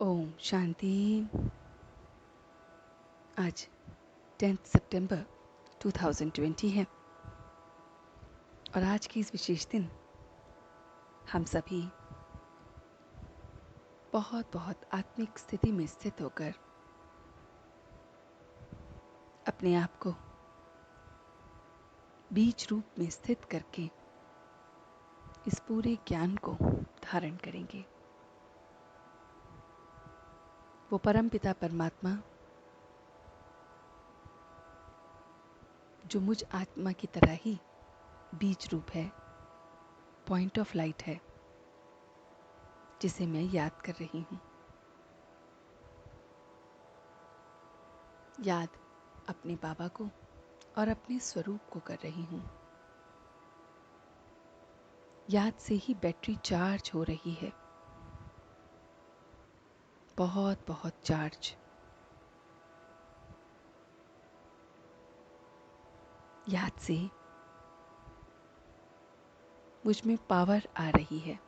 ओम शांति। आज 10 सितंबर 2020 है और आज के इस विशेष दिन हम सभी बहुत बहुत आत्मिक स्थिति में स्थित होकर अपने आप को बीज रूप में स्थित करके इस पूरे ज्ञान को धारण करेंगे। वो परमपिता परमात्मा जो मुझ आत्मा की तरह ही बीज रूप है, पॉइंट ऑफ लाइट है, जिसे मैं याद कर रही हूँ। याद अपने बाबा को और अपने स्वरूप को कर रही हूँ। याद से ही बैटरी चार्ज हो रही है, बहुत बहुत चार्ज। याद से मुझ में पावर आ रही है।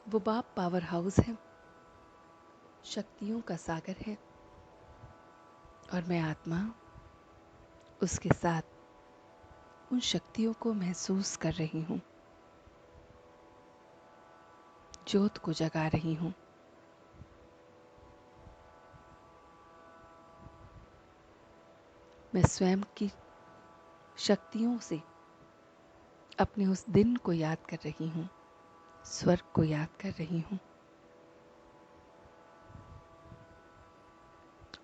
वो बाप पावर हाउस है, शक्तियों का सागर है और मैं आत्मा उसके साथ उन शक्तियों को महसूस कर रही हूँ, ज्योत को जगा रही हूँ। मैं स्वयं की शक्तियों से अपने उस दिन को याद कर रही हूँ, स्वर्ग को याद कर रही हूँ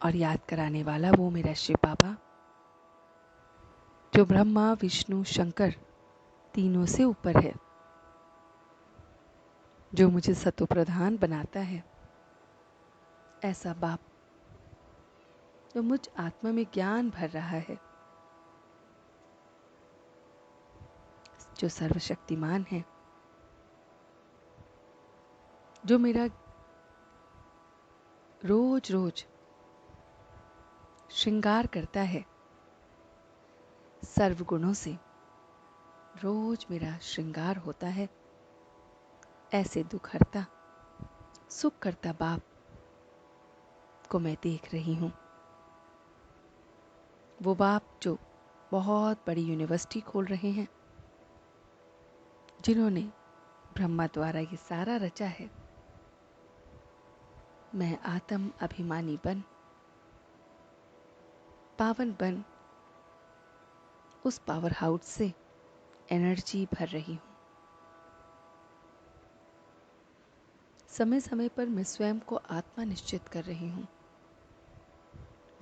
और याद कराने वाला वो मेरा शिव बाबा जो ब्रह्मा विष्णु शंकर तीनों से ऊपर है, जो मुझे सतो प्रधान बनाता है। ऐसा बाप जो मुझ आत्मा में ज्ञान भर रहा है, जो सर्वशक्तिमान है, जो मेरा रोज रोज श्रृंगार करता है, सर्वगुणों से रोज मेरा श्रृंगार होता है। ऐसे दुख हरता सुख करता बाप को मैं देख रही हूँ। वो बाप जो बहुत बड़ी यूनिवर्सिटी खोल रहे हैं, जिन्होंने ब्रह्मा द्वारा ये सारा रचा है। मैं आत्म अभिमानी बन, पावन बन उस पावर हाउस से एनर्जी भर रही हूँ। समय समय पर मैं स्वयं को आत्मा निश्चित कर रही हूँ।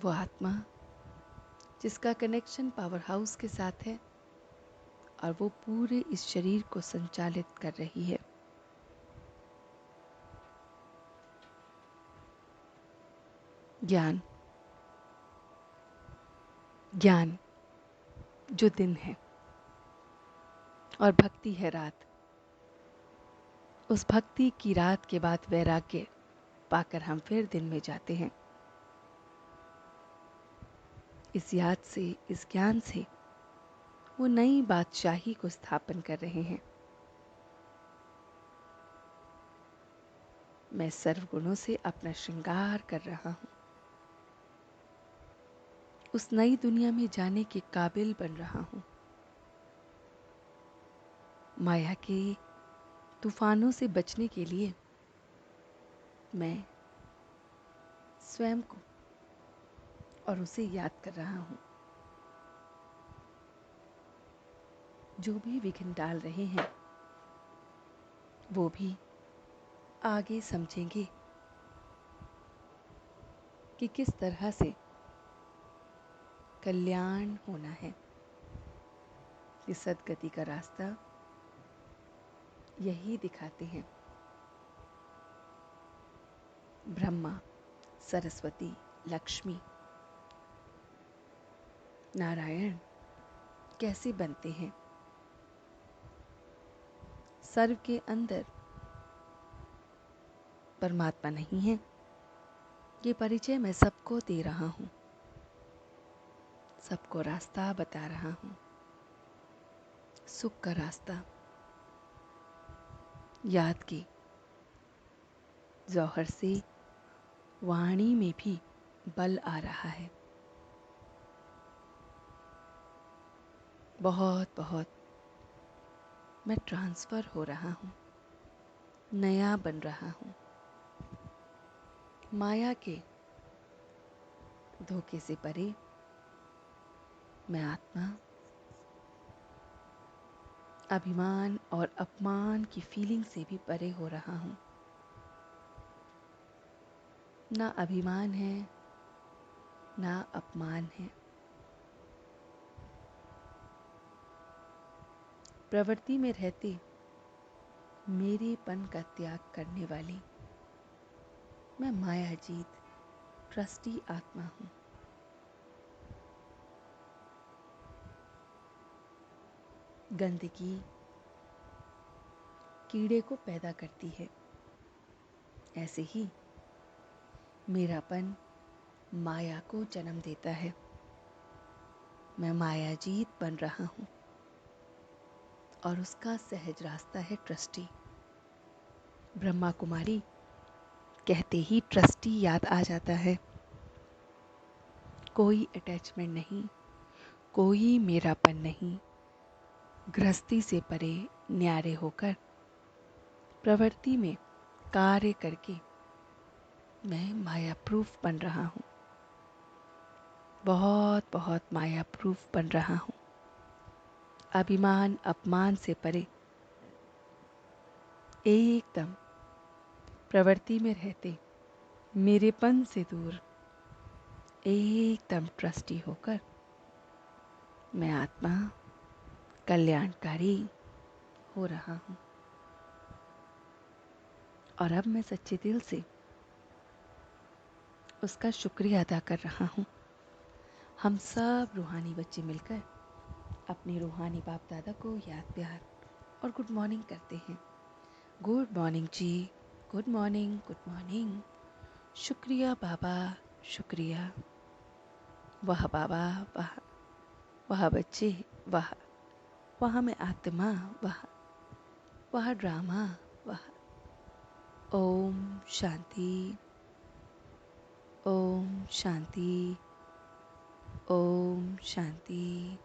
वो आत्मा जिसका कनेक्शन पावर हाउस के साथ है और वो पूरे इस शरीर को संचालित कर रही है। ज्ञान ज्ञान जो दिन है और भक्ति है रात। उस भक्ति की रात के बाद वैराग्य पाकर हम फिर दिन में जाते हैं। इस याद से, इस ज्ञान से वो नई बादशाही को स्थापन कर रहे हैं। मैं सर्वगुणों से अपना श्रृंगार कर रहा हूँ। उस नई दुनिया में जाने के काबिल बन रहा हूँ। माया के तूफानों से बचने के लिए मैं स्वयं को और उसे याद कर रहा हूँ। जो भी विघ्न डाल रहे हैं वो भी आगे समझेंगे कि किस तरह से कल्याण होना है। कि सद्गति का रास्ता यही दिखाते हैं। ब्रह्मा, सरस्वती, लक्ष्मी, नारायण कैसे बनते हैं। सर्व के अंदर परमात्मा नहीं है, ये परिचय मैं सबको दे रहा हूँ, सबको रास्ता बता रहा हूँ। सुख का रास्ता याद की जौहर से वाणी में भी बल आ रहा है। बहुत बहुत मैं ट्रांसफर हो रहा हूँ, नया बन रहा हूँ। माया के धोखे से परे मैं आत्मा, अभिमान और अपमान की फीलिंग से भी परे हो रहा हूँ। ना अभिमान है, ना अपमान है। प्रवृत्ति में रहते मेरेपन का त्याग करने वाली मैं मायाजीत ट्रस्टी आत्मा हूँ। गंदगी कीड़े को पैदा करती है, ऐसे ही मेरापन माया को जन्म देता है। मैं मायाजीत बन रहा हूँ और उसका सहज रास्ता है ट्रस्टी। ब्रह्मा कुमारी कहते ही ट्रस्टी याद आ जाता है। कोई अटैचमेंट नहीं, कोई मेरापन नहीं। गृहस्थी से परे न्यारे होकर प्रवृत्ति में कार्य करके मैं माया प्रूफ बन रहा हूँ। बहुत बहुत माया प्रूफ बन रहा हूँ। अभिमान अपमान से परे एकदम प्रवृत्ति में रहते मेरेपन से दूर एकदम ट्रस्टी होकर मैं आत्मा कल्याणकारी हो रहा हूँ। और अब मैं सच्चे दिल से उसका शुक्रिया अदा कर रहा हूँ। हम सब रूहानी बच्चे मिलकर अपने रूहानी बाप दादा को याद प्यार और गुड मॉर्निंग करते हैं। गुड मॉर्निंग जी, गुड मॉर्निंग, गुड मॉर्निंग। शुक्रिया बाबा, शुक्रिया। वाह बाबा, वाह, वाह बच्चे, वाह, वाह मैं आत्मा, वाह, वाह ड्रामा, वाह। ओम शांति, ओम शांति, ओम शांति।